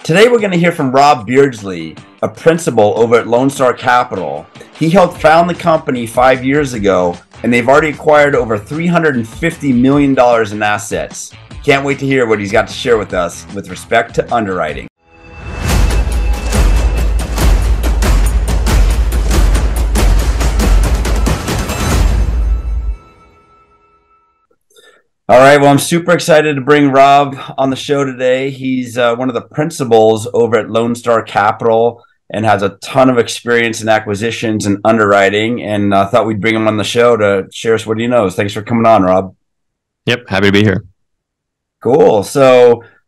Today we're going to hear from Rob Beardsley, a principal over at LoneStarCapital. He helped found the company 5 years ago, and they've already acquired over $350 million in assets. Can't wait to hear what he's got to share with us with respect to underwriting. All right, well, I'm super excited to bring Rob on the show today. He's one of the principals over at LoneStarCapital and has a ton of experience in acquisitions and underwriting, and thought we'd bring him on the show to share us what he knows. Thanks for coming on, Rob. Yep, happy to be here. Cool.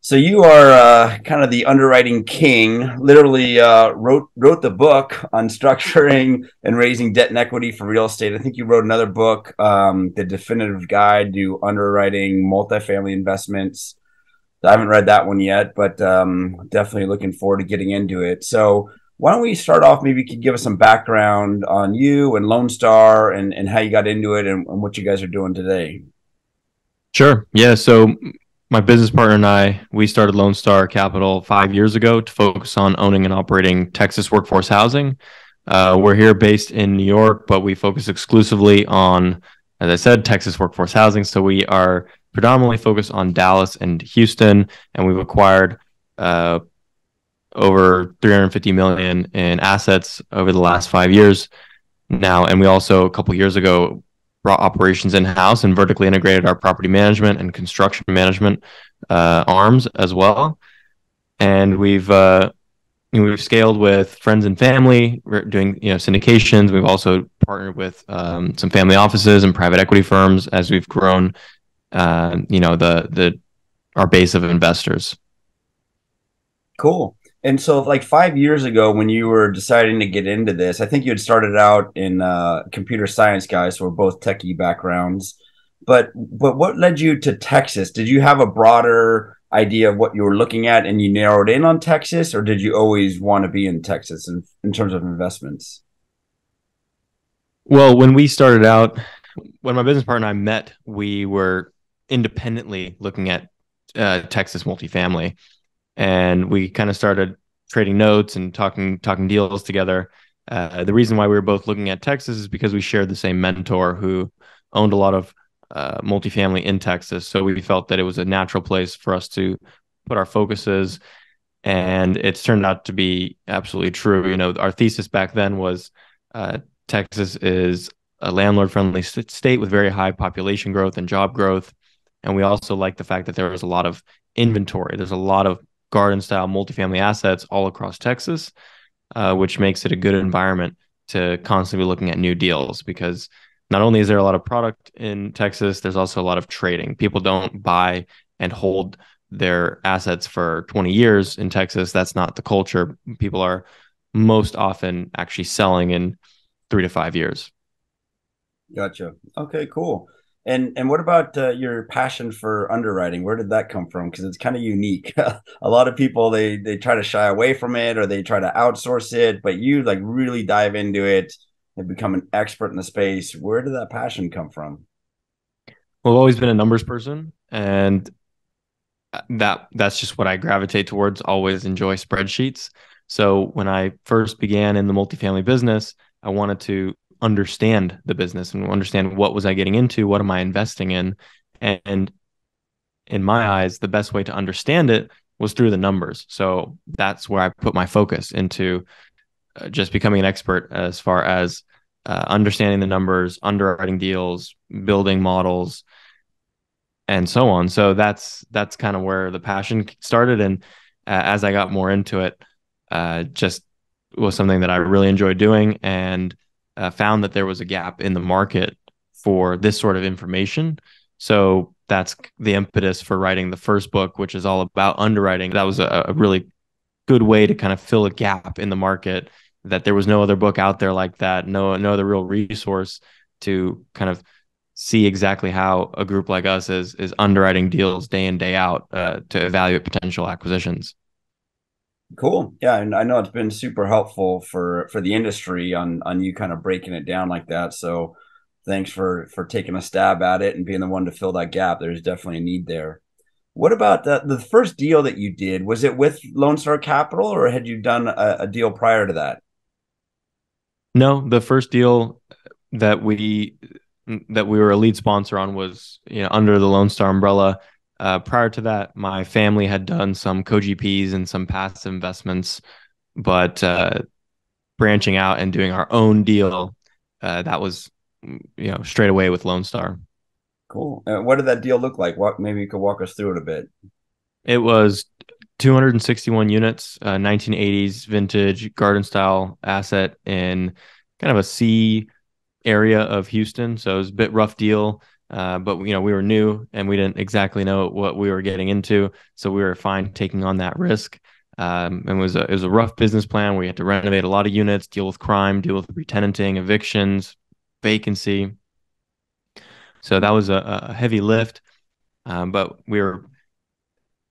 So you are kind of the underwriting king. Literally wrote the book on structuring and raising debt and equity for real estate. I think you wrote another book, The Definitive Guide to Underwriting Multifamily Investments. I haven't read that one yet, but definitely looking forward to getting into it. So why don't we start off? Maybe you could give us some background on you and Lone Star and how you got into it and what you guys are doing today. Sure. Yeah. So my business partner and I, we started LoneStarCapital 5 years ago to focus on owning and operating Texas workforce housing. We're here based in New York, but we focus exclusively on, as I said, Texas workforce housing. So we are predominantly focused on Dallas and Houston, and we've acquired over $350 million in assets over the last 5 years now. And we also, a couple of years ago, brought operations in-house and vertically integrated our property management and construction management arms as well. And we've scaled with friends and family. We're doing syndications. We've also partnered with some family offices and private equity firms as we've grown our base of investors. Cool. And so like 5 years ago, when you were deciding to get into this, I think you had started out in computer science, guys, so we're both techie backgrounds. But what led you to Texas? Did you have a broader idea of what you were looking at and you narrowed in on Texas, or did you always want to be in Texas in terms of investments? Well, when we started out, when my business partner and I met, we were independently looking at Texas multifamily. And we kind of started trading notes and talking deals together. The reason why we were both looking at Texas is because we shared the same mentor who owned a lot of multifamily in Texas. So we felt that it was a natural place for us to put our focuses. And it's turned out to be absolutely true. Our thesis back then was Texas is a landlord-friendly state with very high population growth and job growth. And we also like the fact that there is a lot of inventory. There's a lot of garden-style multifamily assets all across Texas, which makes it a good environment to constantly be looking at new deals, because not only is there a lot of product in Texas, there's also a lot of trading. People don't buy and hold their assets for 20 years in Texas. That's not the culture. People are most often actually selling in 3 to 5 years. Gotcha. Okay, cool. And what about your passion for underwriting? Where did that come from? Because it's kind of unique. A lot of people, they try to shy away from it or they try to outsource it, but you like really dive into it and become an expert in the space. Where did that passion come from? Well, I've always been a numbers person, and that's just what I gravitate towards. Always enjoy spreadsheets. So when I first began in the multifamily business, I wanted to understand the business and understand what was I getting into, what am I investing in. And in my eyes, the best way to understand it was through the numbers. So that's where I put my focus into just becoming an expert as far as understanding the numbers, underwriting deals, building models, and so on. So that's kind of where the passion started. And as I got more into it, just was something that I really enjoyed doing, and found that there was a gap in the market for this sort of information. So that's the impetus for writing the first book, which is all about underwriting. That was a really good way to kind of fill a gap in the market, that there was no other book out there like that, no other real resource to kind of see exactly how a group like us is underwriting deals day in, day out to evaluate potential acquisitions. Cool. Yeah, and I know it's been super helpful for the industry on you kind of breaking it down like that. So thanks for taking a stab at it and being the one to fill that gap. There's definitely a need there. What about the first deal that you did? Was it with Lone Star Capital, or had you done a deal prior to that? No, the first deal that we were a lead sponsor on was under the Lone Star umbrella. Prior to that, my family had done some co-GPs and some passive investments, but branching out and doing our own deal, that was straight away with Lone Star. Cool. What did that deal look like? What maybe you could walk us through it a bit. It was 261 units, 1980s vintage garden style asset in kind of a C area of Houston. So it was a bit rough deal. But we were new and we didn't exactly know what we were getting into. So we were fine taking on that risk. And it was a rough business plan where you had to renovate a lot of units, deal with crime, deal with retenanting, evictions, vacancy. So that was a heavy lift. But we were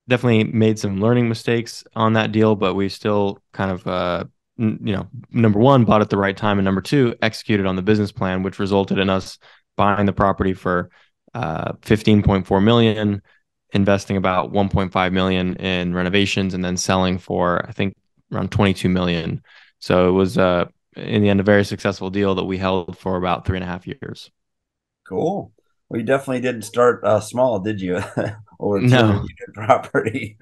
definitely made some learning mistakes on that deal, but we still kind of, number one, bought at the right time, and number two, executed on the business plan, which resulted in us buying the property for 15.4 million, investing about 1.5 million in renovations, and then selling for I think around 22 million. So it was in the end a very successful deal that we held for about 3.5 years. Cool. Well, you definitely didn't start small, did you? Over 200 No, unit property.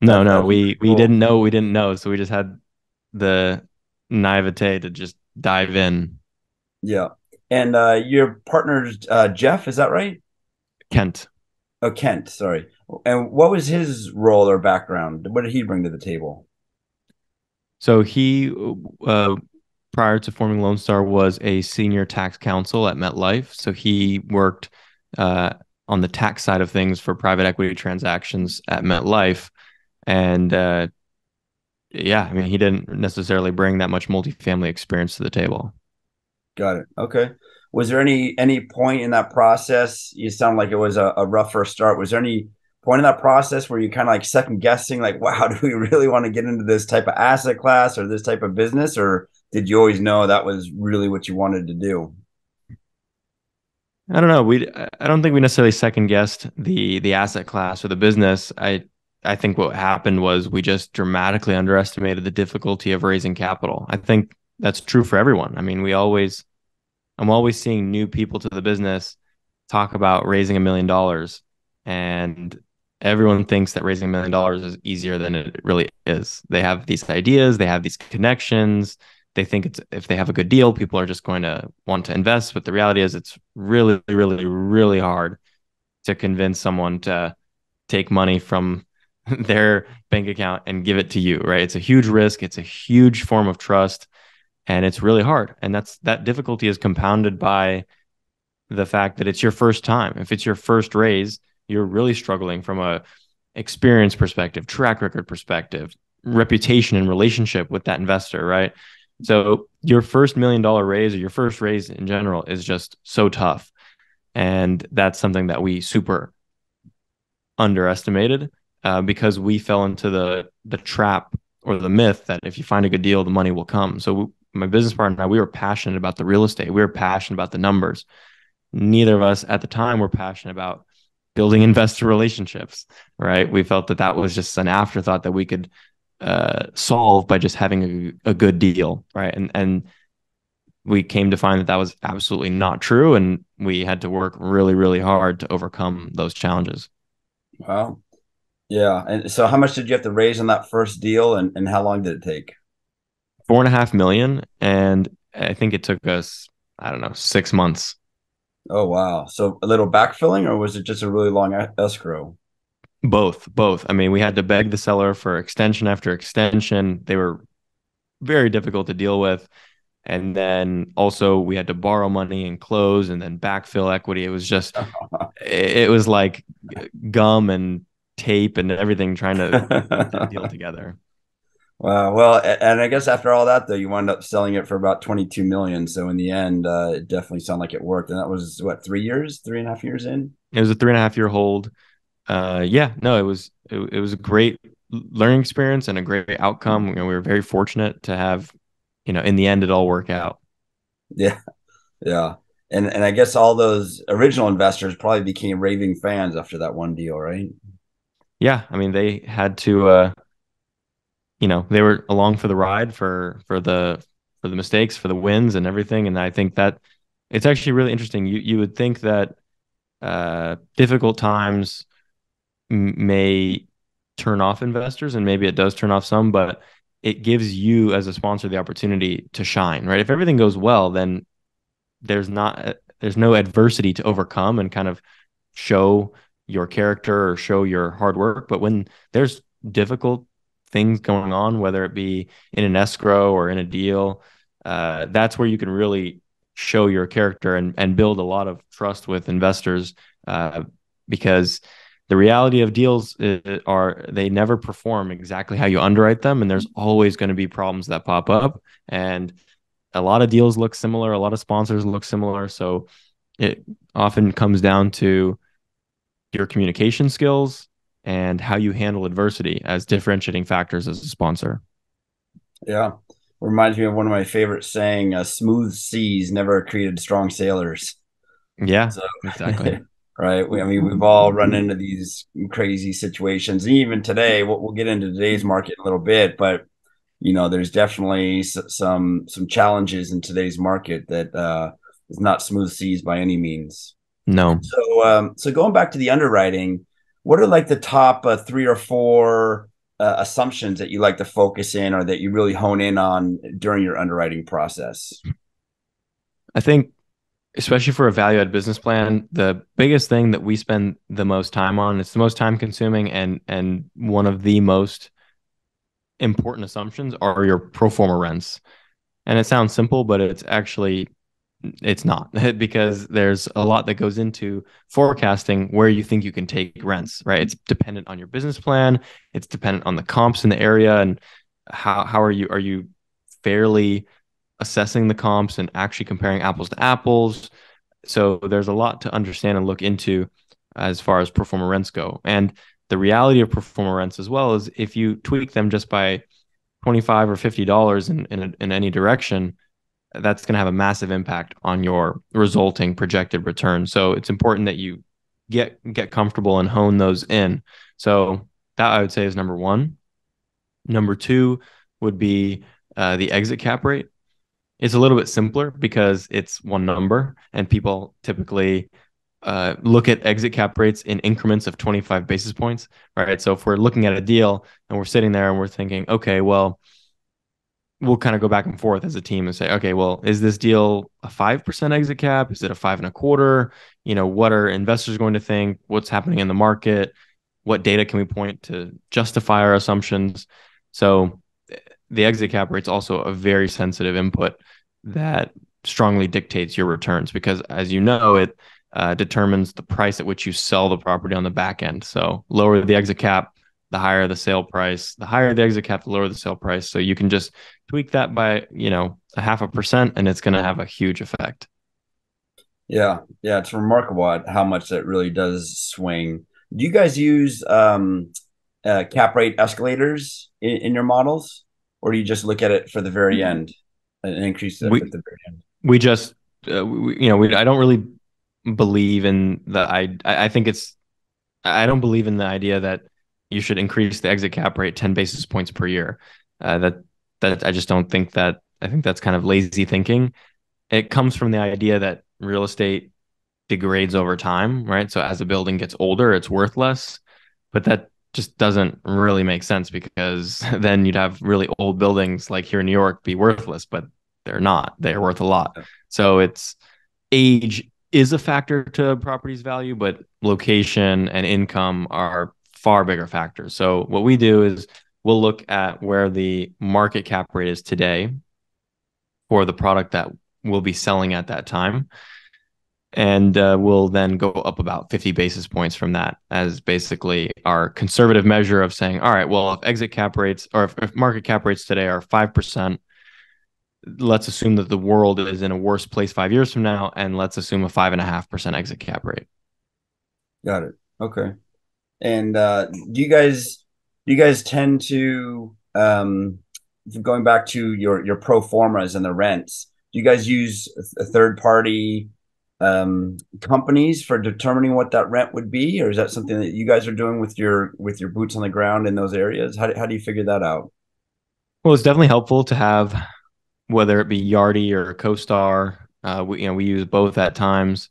no, no. That's We cool. didn't know we didn't know, so we just had the naivete to just dive in. Yeah. And your partner's Jeff, is that right? Kent. Oh, Kent, sorry. And what was his role or background? What did he bring to the table? So he, uh, prior to forming Lone Star, was a senior tax counsel at MetLife. So he worked uh, on the tax side of things for private equity transactions at MetLife. And yeah, I mean, he didn't necessarily bring that much multifamily experience to the table. Got it. Okay. Was there any point in that process? You sound like it was a rough first start. Was there any point in that process where you kind of like second guessing, like, wow, do we really want to get into this type of asset class or this type of business? Or did you always know that was really what you wanted to do? I don't know. I don't think we necessarily second guessed the asset class or the business. I think what happened was we just dramatically underestimated the difficulty of raising capital. I think that's true for everyone. I mean, I'm always seeing new people to the business talk about raising $1 million, and everyone thinks that raising $1 million is easier than it really is. They have these ideas, they have these connections. They think it's if they have a good deal, people are just going to want to invest. But the reality is, it's really, really, really hard to convince someone to take money from their bank account and give it to you, right? It's a huge risk. It's a huge form of trust, and it's really hard. And that difficulty is compounded by the fact that it's your first time. If it's your first raise, you're really struggling from a experience perspective, track record perspective, reputation and relationship with that investor, right? So your first $1 million raise or your first raise in general is just so tough. And that's something that we super underestimated because we fell into the trap or the myth that if you find a good deal, the money will come. So my business partner and I, we were passionate about the real estate. We were passionate about the numbers. Neither of us at the time were passionate about building investor relationships, right? We felt that that was just an afterthought that we could solve by just having a good deal, right? And we came to find that that was absolutely not true, and we had to work really, really hard to overcome those challenges. Wow. Yeah. And so how much did you have to raise on that first deal and how long did it take? 4.5 million, and I think it took us, I don't know, 6 months. Oh, wow. So a little backfilling, or was it just a really long escrow? Both. I mean, we had to beg the seller for extension after extension. They were very difficult to deal with. And then also we had to borrow money and close and then backfill equity. It was like gum and tape and everything trying to put that deal together. Wow. Well, and I guess after all that, though, you wound up selling it for about 22 million. So in the end, it definitely sounded like it worked. And that was what, 3 years, 3.5 years in? It was a 3.5 year hold. Yeah, no, it was a great learning experience and a great outcome. We were very fortunate to have, in the end, it all work out. Yeah. Yeah. And I guess all those original investors probably became raving fans after that one deal, right? yeah, I mean, they had to, they were along for the ride for the mistakes, for the wins and everything. And I think that it's actually really interesting. You would think that difficult times may turn off investors, and maybe it does turn off some, but it gives you as a sponsor the opportunity to shine, right? If everything goes well, then there's no adversity to overcome and kind of show your character or show your hard work. But when there's difficult things going on, whether it be in an escrow or in a deal, that's where you can really show your character and build a lot of trust with investors, because the reality of deals are they never perform exactly how you underwrite them, and there's always going to be problems that pop up. And a lot of deals look similar, a lot of sponsors look similar. So it often comes down to your communication skills and how you handle adversity as differentiating factors as a sponsor. Yeah. Reminds me of one of my favorite saying, smooth seas never created strong sailors. Yeah, So, exactly. right. I mean, we've all run into these crazy situations. And even today, we'll get into today's market in a little bit, but there's definitely some challenges in today's market that is not smooth seas by any means. No. So going back to the underwriting, what are like the top three or four assumptions that you like to focus in or that you really hone in on during your underwriting process? I think, especially for a value add business plan, the biggest thing that we spend the most time on, it's the most time consuming and one of the most important assumptions are your pro forma rents. And it sounds simple, but it's not because there's a lot that goes into forecasting where you think you can take rents, right? It's dependent on your business plan, it's dependent on the comps in the area, and how are you fairly assessing the comps and actually comparing apples to apples. So there's a lot to understand and look into as far as pro forma rents go. And the reality of pro forma rents as well is if you tweak them just by 25 or $50 in any direction, that's going to have a massive impact on your resulting projected return. So it's important that you get comfortable and hone those in. So that I would say is number one. Number two would be the exit cap rate. It's a little bit simpler because it's one number, and people typically look at exit cap rates in increments of 25 basis points, right? So if we're looking at a deal and we're sitting there and we're thinking, okay, well, we'll kind of go back and forth as a team and say, okay, well, is this deal a 5% exit cap? Is it a 5.25? What are investors going to think? What's happening in the market? What data can we point to justify our assumptions? So the exit cap rate is also a very sensitive input that strongly dictates your returns because, as you know, it determines the price at which you sell the property on the back end. So lower the exit cap, the higher the sale price. The higher the exit cap, the lower the sale price. So you can just tweak that by, a 0.5%, and it's going to have a huge effect. Yeah, yeah, it's remarkable how much that really does swing. Do you guys use cap rate escalators in your models, or do you just look at it for the very end and increase it at We the very end? we just I don't really believe in I think I don't believe in the idea that you should increase the exit cap rate 10 basis points per year. That I just don't think that. I think that's kind of lazy thinking. It comes from the idea that real estate degrades over time, right? So as a building gets older, it's worth less, but that just doesn't really make sense because then you'd have really old buildings like here in New York be worthless, but they're not. They're worth a lot. So it's age is a factor to a property's value, but location and income are far bigger factors. So what we do is we'll look at where the market cap rate is today for the product that we'll be selling at that time. And we'll then go up about 50 basis points from that as basically our conservative measure of saying, all right, well, if exit cap rates or if market cap rates today are 5%, let's assume that the world is in a worse place 5 years from now, and let's assume a 5.5% exit cap rate. Got it. Okay. And do you guys tend to going back to your pro formas and the rents? Do you guys use a third party companies for determining what that rent would be, or is that something that you guys are doing with your boots on the ground in those areas? How do you figure that out? Well, it's definitely helpful to have, whether it be Yardi or CoStar. We use both at times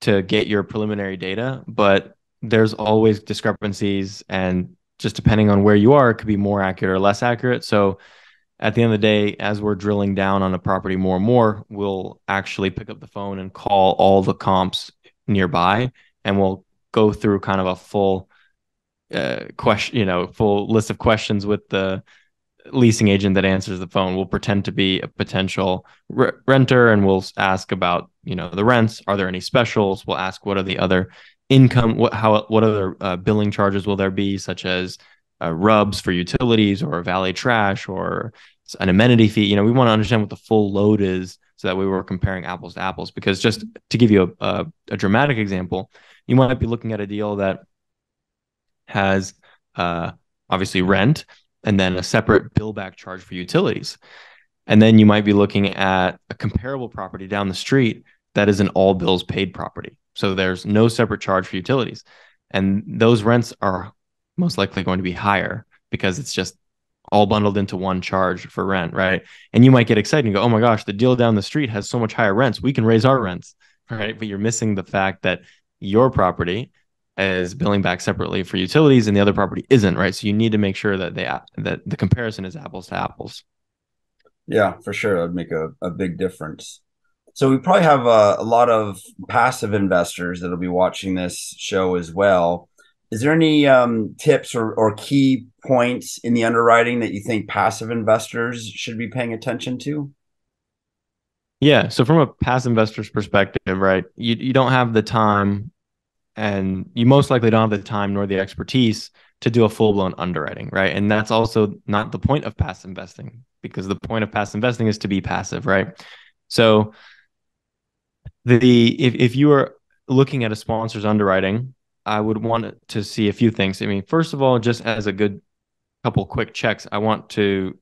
to get your preliminary data, but there's always discrepancies, and just depending on where you are, it could be more accurate or less accurate. So at the end of the day, as we're drilling down on a property more and more, we'll actually pick up the phone and call all the comps nearby, and we'll go through kind of a full question, full list of questions with the leasing agent that answers the phone. We'll pretend to be a potential renter, and we'll ask about, the rents. Are there any specials? We'll ask what are the other income, what other billing charges will there be, such as rubs for utilities or valet trash or an amenity fee. We want to understand what the full load is so that we were comparing apples to apples. Because just to give you a dramatic example, you might be looking at a deal that has obviously rent and then a separate bill back charge for utilities. And then you might be looking at a comparable property down the street that is an all bills paid property. So there's no separate charge for utilities. And those rents are most likely going to be higher because it's just all bundled into one charge for rent, right? And you might get excited and go, oh my gosh, the deal down the street has so much higher rents. We can raise our rents, right? But you're missing the fact that your property is billing back separately for utilities and the other property isn't, right? So you need to make sure that that the comparison is apples to apples. Yeah, for sure. That'd make a big difference. So we probably have a lot of passive investors that'll be watching this show as well. Is there any tips or key points in the underwriting that you think passive investors should be paying attention to? Yeah. So from a passive investor's perspective, right, you don't have the time, and you most likely don't have the time nor the expertise to do a full-blown underwriting, right? And that's also not the point of passive investing, because the point of passive investing is to be passive, right? So if you are looking at a sponsor's underwriting, I would want to see a few things. I mean, first of all, just as a good couple quick checks, I want to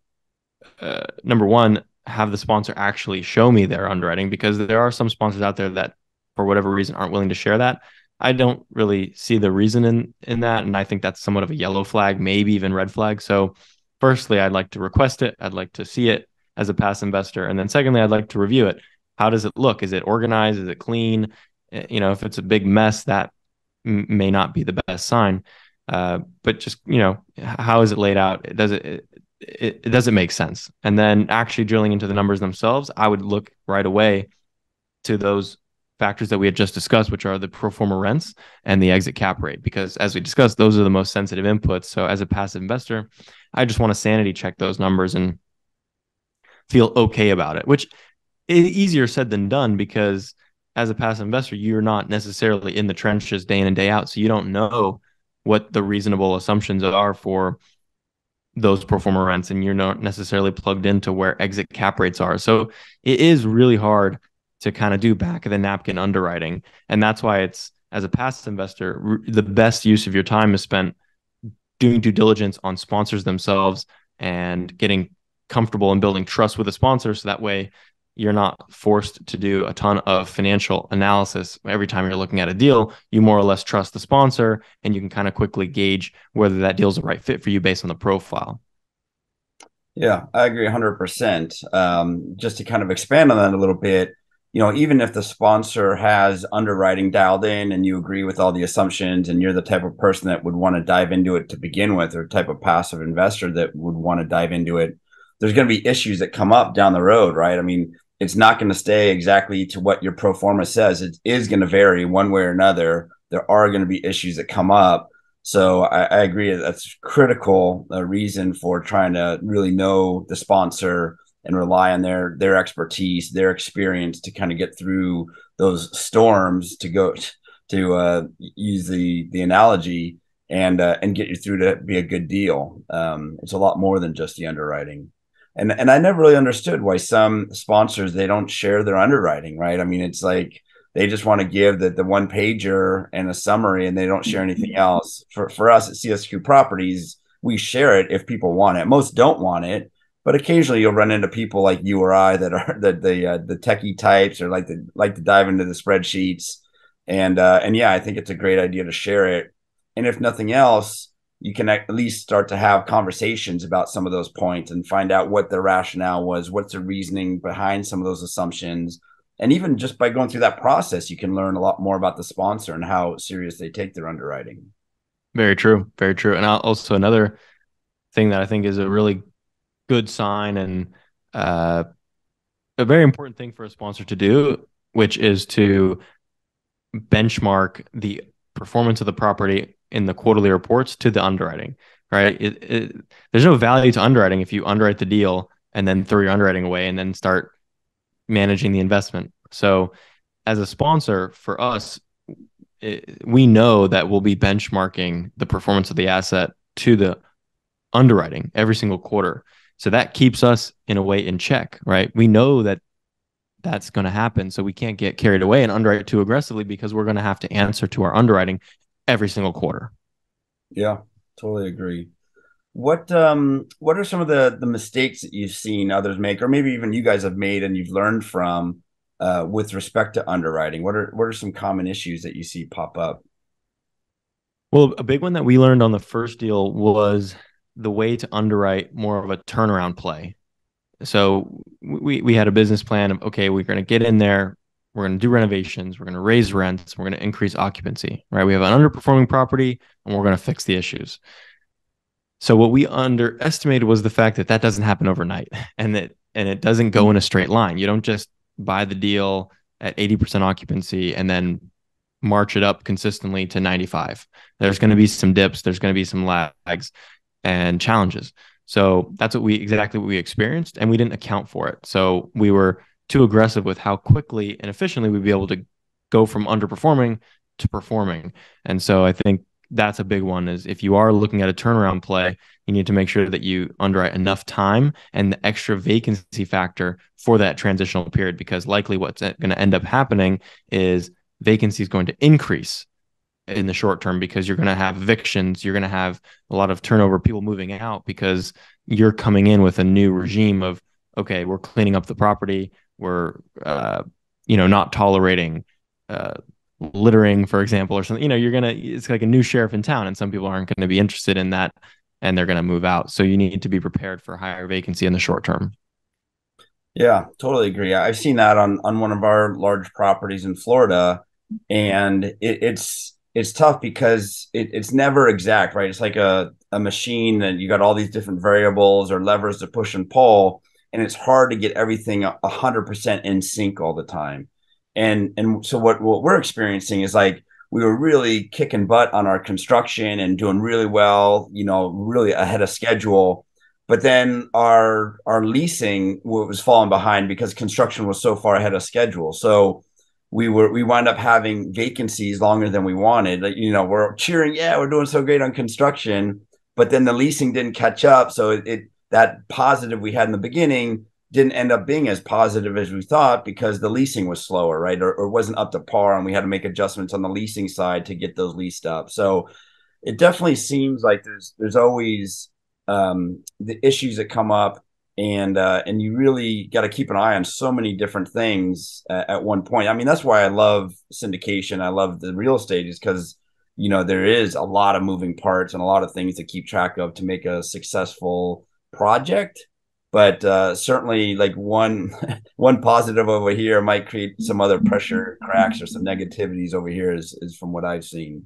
number one, have the sponsor actually show me their underwriting, because there are some sponsors out there that, for whatever reason, aren't willing to share that. I don't really see the reason in that, and I think that's somewhat of a yellow flag, maybe even red flag. So, firstly, I'd like to request it. I'd like to see it as a past investor, and then secondly, I'd like to review it. How does it look? Is it organized? Is it clean? If it's a big mess, that may not be the best sign. But just how is it laid out? Does it make sense? And then actually drilling into the numbers themselves, I would look right away to those factors that we had just discussed, which are the pro forma rents and the exit cap rate, because as we discussed, those are the most sensitive inputs. So as a passive investor, I just want to sanity check those numbers and feel okay about it, which is easier said than done, because as a passive investor, you're not necessarily in the trenches day in and day out. So you don't know what the reasonable assumptions are for those pro forma rents, and you're not necessarily plugged into where exit cap rates are. So it is really hard to kind of do back of the napkin underwriting. And that's why it's, as a passive investor, the best use of your time is spent doing due diligence on sponsors themselves and getting comfortable and building trust with a sponsor. So that way you're not forced to do a ton of financial analysis every time you're looking at a deal. You more or less trust the sponsor, and you can kind of quickly gauge whether that deal is the right fit for you based on the profile. Yeah, I agree 100%. Just to kind of expand on that a little bit, even if the sponsor has underwriting dialed in and you agree with all the assumptions, and you're the type of person that would want to dive into it to begin with, or type of passive investor that would want to dive into it, there's going to be issues that come up down the road, right? I mean, it's not going to stay exactly to what your pro forma says. It is going to vary one way or another. There are going to be issues that come up. So I agree that's critical, a reason for trying to really know the sponsor and rely on their expertise, their experience to kind of get through those storms, to go to use the analogy, and get you through to be a good deal. It's a lot more than just the underwriting. And I never really understood why some sponsors, they don't share their underwriting, right? I mean, it's like they just want to give the one pager and a summary, and they don't share anything else. For us at CSQ Properties, we share it if people want it. Most don't want it, But occasionally you'll run into people like you or I that are the techie types, or like to dive into the spreadsheets. And yeah, I think it's a great idea to share it. And if nothing else, you can at least start to have conversations about some of those points and find out what the rationale was, what's the reasoning behind some of those assumptions. And even just by going through that process, you can learn a lot more about the sponsor and how serious they take their underwriting. Very true. Very true. And also another thing that I think is a really good sign and uh, a very important thing for a sponsor to do, which is to benchmark the performance of the property in the quarterly reports to the underwriting, right? There's no value to underwriting if you underwrite the deal and then throw your underwriting away and then start managing the investment. So as a sponsor for us, we know that we'll be benchmarking the performance of the asset to the underwriting every single quarter. So that keeps us in a way in check, right? We know that that's going to happen. So we can't get carried away and underwrite too aggressively because we're going to have to answer to our underwriting every single quarter. Yeah, totally agree. What are some of the mistakes that you've seen others make, or maybe even you guys have made and you've learned from with respect to underwriting? What are some common issues that you see pop up? Well, a big one that we learned on the first deal was the way to underwrite more of a turnaround play. So we had a business plan of, okay, we're going to get in there, we're going to do renovations, we're going to raise rents, we're going to increase occupancy, right? We have an underperforming property and we're going to fix the issues. So what we underestimated was the fact that that doesn't happen overnight, and it doesn't go in a straight line. You don't just buy the deal at 80% occupancy and then march it up consistently to 95. There's going to be some dips, there's going to be some lags and challenges. So that's exactly what we experienced, and we didn't account for it. So we were too aggressive with how quickly and efficiently we'd be able to go from underperforming to performing. And so I think that's a big one, is if you are looking at a turnaround play, you need to make sure that you underwrite enough time and the extra vacancy factor for that transitional period, because likely what's going to end up happening is vacancy is going to increase in the short term because you're going to have evictions, you're going to have a lot of turnover, people moving out because you're coming in with a new regime of, okay, we're cleaning up the property, we're not tolerating littering, for example, or something. It's like a new sheriff in town, and some people aren't going to be interested in that, and they're going to move out. So you need to be prepared for higher vacancy in the short term. Yeah, totally agree. I've seen that on one of our large properties in Florida, and it's tough because it's never exact, right? It's like a machine, and you got all these different variables or levers to push and pull, and it's hard to get everything 100% in sync all the time. And so what we're experiencing is like we were really kicking butt on our construction and doing really well, really ahead of schedule. But then our leasing was falling behind because construction was so far ahead of schedule. So we wound up having vacancies longer than we wanted. Like, we're cheering, yeah, we're doing so great on construction, but then the leasing didn't catch up. So it that positive we had in the beginning didn't end up being as positive as we thought because the leasing was slower, right? Or wasn't up to par, and we had to make adjustments on the leasing side to get those leased up. So it definitely seems like there's always the issues that come up, and you really got to keep an eye on so many different things at one point. I mean, that's why I love syndication. I love the real estate, is because there is a lot of moving parts and a lot of things to keep track of to make a successful project. But certainly, like one one positive over here might create some other pressure cracks or some negativities over here, is from what I've seen.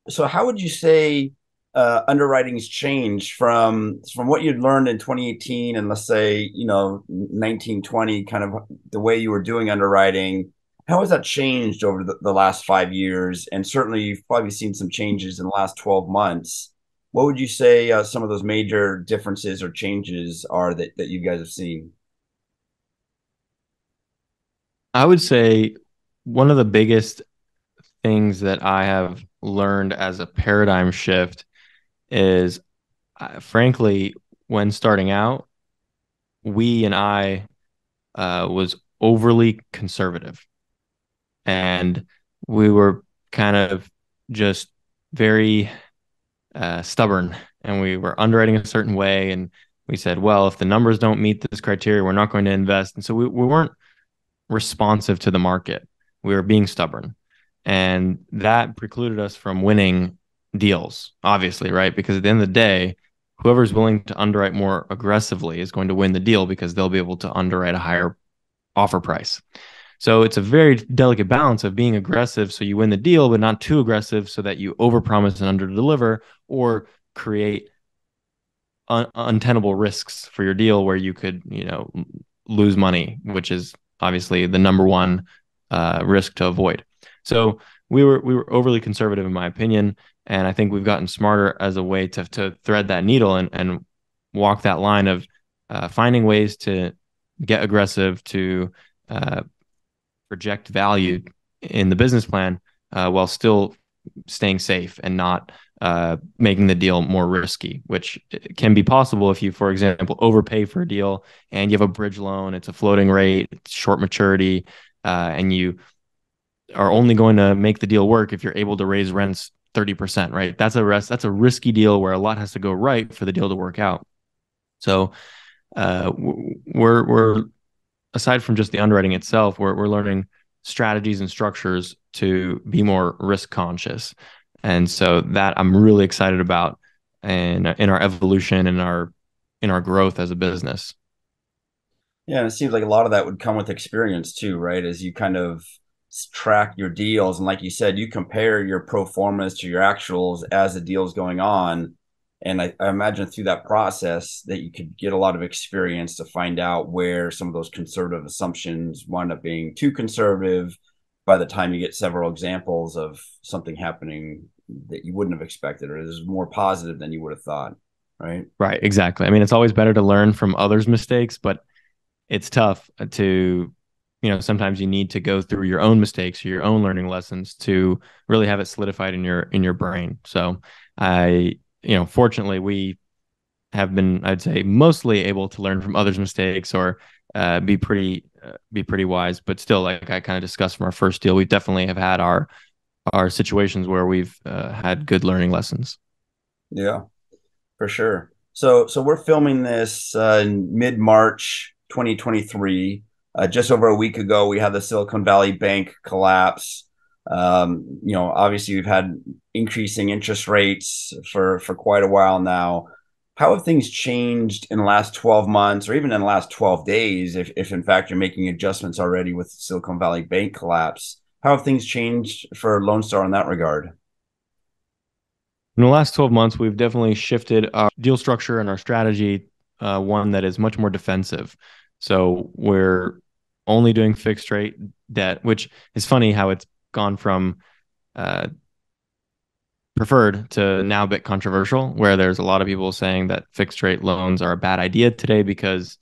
So how would you say underwriting's changed from what you'd learned in 2018 and, let's say, 1920, kind of the way you were doing underwriting? How has that changed over the last 5 years? And certainly you've probably seen some changes in the last 12 months. What would you say some of those major differences or changes are that you guys have seen? I would say one of the biggest things that I have learned as a paradigm shift is, frankly, when starting out, we and I was overly conservative, and we were kind of just very stubborn, and we were underwriting a certain way, and we said, well, if the numbers don't meet this criteria, we're not going to invest. And so we weren't responsive to the market. We were being stubborn. And that precluded us from winning deals, obviously, right? Because at the end of the day, whoever's willing to underwrite more aggressively is going to win the deal because they'll be able to underwrite a higher offer price. So it's a very delicate balance of being aggressive so you win the deal, but not too aggressive so that you overpromise and underdeliver, or create untenable risks for your deal where you could, lose money, which is obviously the number one risk to avoid. So we were overly conservative, in my opinion, and I think we've gotten smarter as a way to thread that needle and walk that line of finding ways to get aggressive, to project value in the business plan while still staying safe and not making the deal more risky, which can be possible if you, for example, overpay for a deal and you have a bridge loan, it's a floating rate, it's short maturity, and you are only going to make the deal work if you're able to raise rents 30%, right? That's a risky deal where a lot has to go right for the deal to work out. So we're aside from just the underwriting itself, we're learning strategies and structures to be more risk conscious. And so that I'm really excited about in our evolution and in our growth as a business. Yeah, and it seems like a lot of that would come with experience too, right? As you kind of track your deals, and like you said, you compare your pro formas to your actuals as the deal's going on. And I imagine through that process that you could get a lot of experience to find out where some of those conservative assumptions wind up being too conservative by the time you get several examples of something happening that you wouldn't have expected or is more positive than you would have thought, right? Right, exactly. I mean, it's always better to learn from others' mistakes, but it's tough to, sometimes you need to go through your own mistakes or your own learning lessons to really have it solidified in your brain. So fortunately we have been, I'd say, mostly able to learn from others' mistakes or be pretty wise, but still, like I kind of discussed from our first deal, we definitely have had our situations where we've had good learning lessons. Yeah, for sure. So we're filming this in mid-March 2023. Just over a week ago, we had the Silicon Valley Bank collapse. Obviously we've had increasing interest rates for quite a while now. How have things changed in the last 12 months or even in the last 12 days, if in fact you're making adjustments already with Silicon Valley Bank collapse? How have things changed for Lone Star in that regard? In the last 12 months, we've definitely shifted our deal structure and our strategy, one that is much more defensive. So we're only doing fixed rate debt, which is funny how it's gone from uh, preferred to now a bit controversial, where there's a lot of people saying that fixed rate loans are a bad idea today because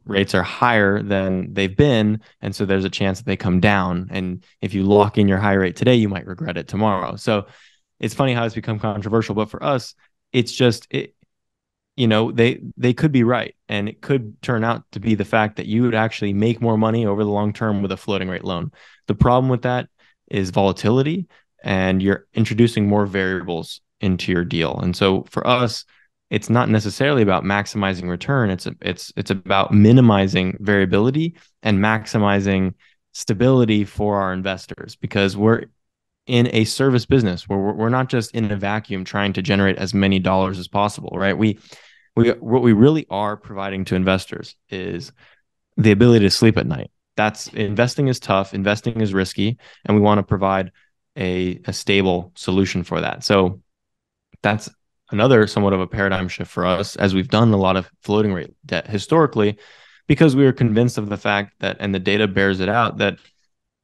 rates are higher than they've been. And so there's a chance that they come down. And if you lock in your high rate today, you might regret it tomorrow. So it's funny how it's become controversial, but for us, it's just they could be right, and it could turn out to be the fact that you would actually make more money over the long term with a floating rate loan. The problem with that is volatility, and you're introducing more variables into your deal. And so for us, it's not necessarily about maximizing return. It's about minimizing variability and maximizing stability for our investors, because we're in a service business where we're not just in a vacuum trying to generate as many dollars as possible, right? What we really are providing to investors is the ability to sleep at night. That's investing is tough, investing is risky, and we want to provide a stable solution for that. So that's another somewhat of a paradigm shift for us, as we've done a lot of floating rate debt historically, because we were convinced of the fact that, and the data bears it out, that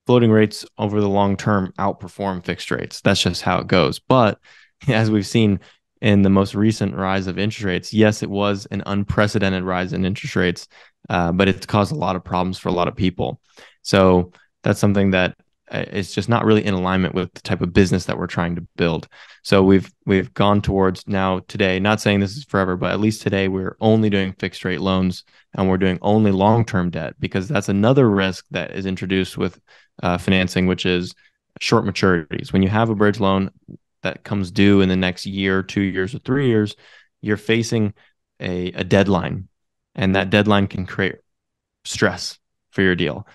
floating rates over the long term outperform fixed rates. That's just how it goes. But as we've seen in the most recent rise of interest rates, yes, it was an unprecedented rise in interest rates, but it's caused a lot of problems for a lot of people. So that's something that is just not really in alignment with the type of business that we're trying to build. So we've gone towards now today, not saying this is forever, but at least today we're only doing fixed rate loans and we're doing only long-term debt, because that's another risk that is introduced with financing, which is short maturities. When you have a bridge loan that comes due in the next year, 2 years, or 3 years, you're facing a deadline, and that deadline can create stress for your deal.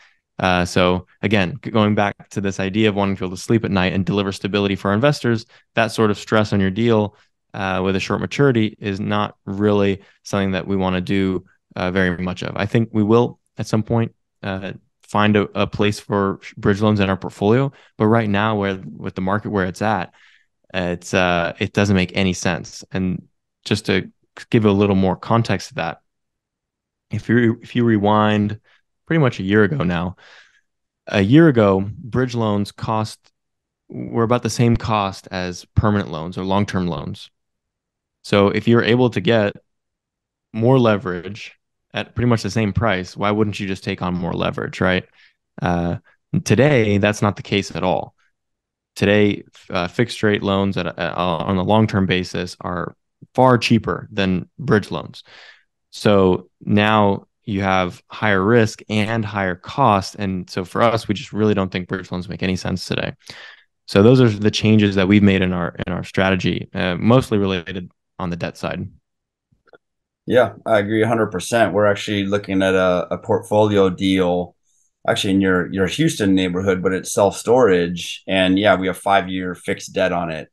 So again, going back to this idea of wanting to be able to sleep at night and deliver stability for our investors, that sort of stress on your deal with a short maturity is not really something that we want to do very much of. I think we will at some point find a place for bridge loans in our portfolio, but right now, where with the market where it's at, it doesn't make any sense. And just to give a little more context to that, if you rewind pretty much a year ago now, a year ago, bridge loans were about the same cost as permanent loans or long-term loans. So if you're able to get more leverage at pretty much the same price, why wouldn't you just take on more leverage, right? Uh, Today, that's not the case at all. Today, fixed rate loans on a long-term basis are far cheaper than bridge loans. So now you have higher risk and higher cost. And so for us, we just really don't think bridge loans make any sense today. So those are the changes that we've made in our strategy, mostly related on the debt side. Yeah, I agree 100%. We're actually looking at a portfolio deal actually in your Houston neighborhood, but it's self-storage. And yeah, we have 5-year fixed debt on it,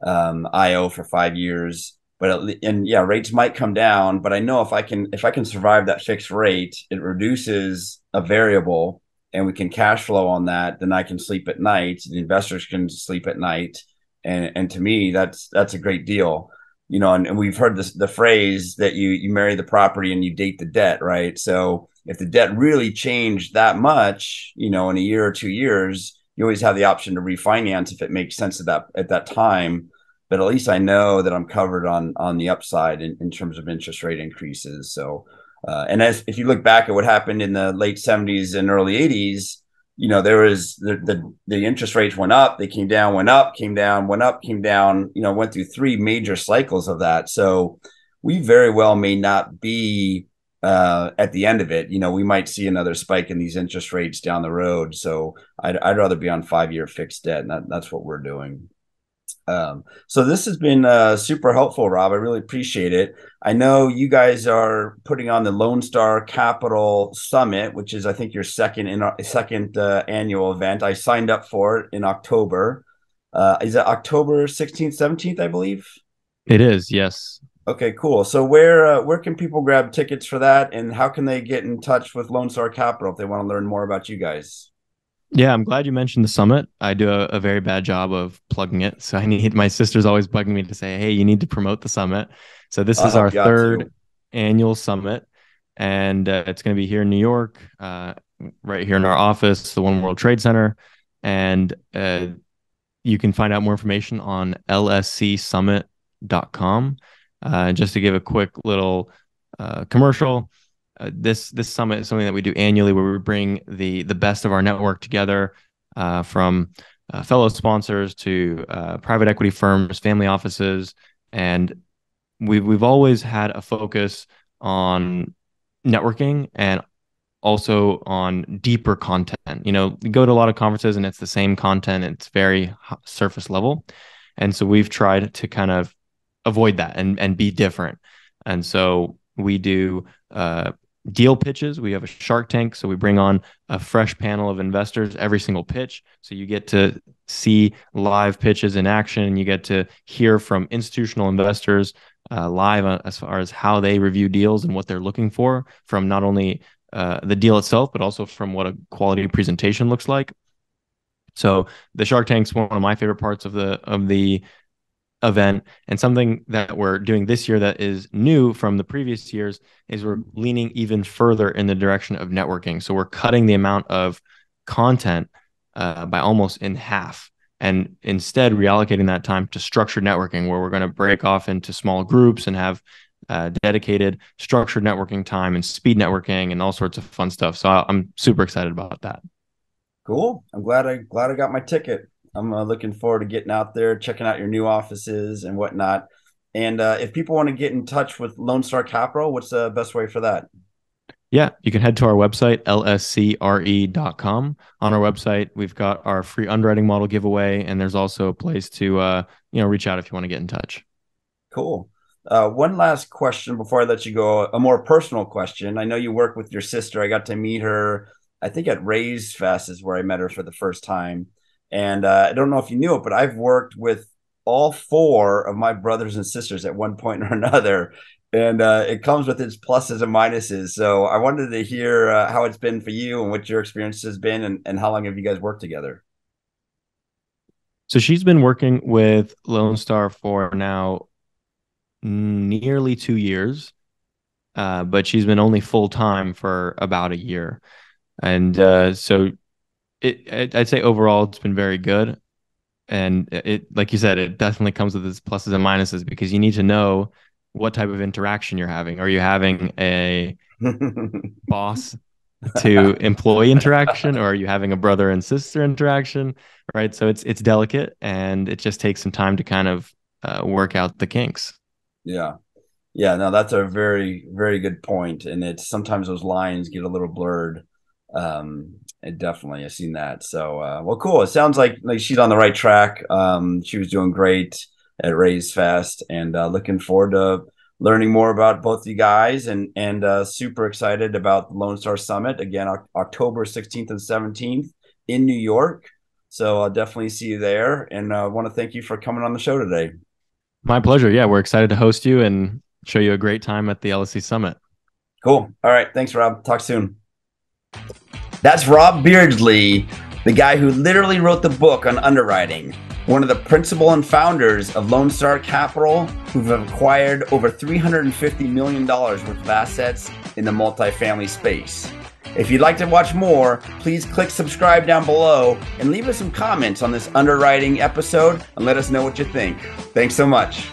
IO for 5 years. And yeah, rates might come down, but I know if I can survive that fixed rate, it reduces a variable and we can cash flow on that, then I can sleep at night. The investors can sleep at night. And to me, that's a great deal. And we've heard the phrase that you marry the property and you date the debt, right? So if the debt really changed that much, in a year or 2 years, you always have the option to refinance if it makes sense at that time. But at least I know that I'm covered on the upside in terms of interest rate increases. So, and if you look back at what happened in the late 70s and early 80s, there was the interest rates went up, they came down, went up, came down, went up, came down, went through 3 major cycles of that. So we very well may not be at the end of it. We might see another spike in these interest rates down the road. So I'd rather be on 5-year fixed debt. And that's what we're doing. So this has been super helpful, Rob. I really appreciate it. I know you guys are putting on the LoneStarCapital Summit, which is, I think, your second annual event. I signed up for it in October. Is it October 16th, 17th, I believe? It is, yes. Okay, cool. So where can people grab tickets for that, and how can they get in touch with LoneStarCapital if they want to learn more about you guys? Yeah, I'm glad you mentioned the summit. I do a very bad job of plugging it. So my sister's always bugging me to say, hey, you need to promote the summit. So this I'll is our help you out third too. annual summit. And it's going to be here in New York, right here in our office, the One World Trade Center. And you can find out more information on lscsummit.com. Just to give a quick little commercial, this summit is something that we do annually, where we bring the best of our network together, from fellow sponsors to private equity firms, family offices, and we've always had a focus on networking and also on deeper content. You go to a lot of conferences and it's the same content, it's very surface level, and so we've tried to kind of avoid that and be different. And so we do deal pitches. We have a Shark Tank, so we bring on a fresh panel of investors every single pitch. So you get to see live pitches in action. You get to hear from institutional investors live as far as how they review deals and what they're looking for from not only the deal itself, but also from what a quality presentation looks like. So the Shark Tank's one of my favorite parts of the event, and something that we're doing this year that is new from the previous years is we're leaning even further in the direction of networking. So we're cutting the amount of content by almost in half, and instead reallocating that time to structured networking, where we're going to break off into small groups and have dedicated structured networking time and speed networking and all sorts of fun stuff. So I'm super excited about that. Cool. I'm glad I got my ticket. I'm looking forward to getting out there, checking out your new offices and whatnot. And if people want to get in touch with LoneStarCapital, what's the best way for that? Yeah, you can head to our website, lscre.com. On our website, we've got our free underwriting model giveaway, and there's also a place to reach out if you want to get in touch. Cool. One last question before I let you go, a more personal question. I know you work with your sister. I got to meet her, I think at Raise Fest is where I met her for the first time. And I don't know if you knew it, but I've worked with all four of my brothers and sisters at one point or another. And it comes with its pluses and minuses. So I wanted to hear how it's been for you and what your experience has been, and how long have you guys worked together? So she's been working with Lone Star for now nearly 2 years, but she's been only full time for about a year. And I'd say overall it's been very good. And like you said, it definitely comes with its pluses and minuses because you need to know what type of interaction you're having. Are you having a boss to employee interaction, or are you having a brother and sister interaction? Right. So it's delicate, and it just takes some time to kind of work out the kinks. Yeah. Yeah, no, that's a very, very good point. And it's sometimes those lines get a little blurred. It definitely, I've seen that. So, well, cool. It sounds like she's on the right track. She was doing great at Raise Fest, and looking forward to learning more about both you guys, and super excited about the Lone Star Summit again, October 16th and 17th in New York. So I'll definitely see you there, and I want to thank you for coming on the show today. My pleasure. Yeah, we're excited to host you and show you a great time at the LSC Summit. Cool. All right. Thanks, Rob. Talk soon. That's Rob Beardsley, the guy who literally wrote the book on underwriting, one of the principal and founders of LoneStarCapital, who've acquired over $350 million worth of assets in the multifamily space. If you'd like to watch more, please click subscribe down below and leave us some comments on this underwriting episode and let us know what you think. Thanks so much.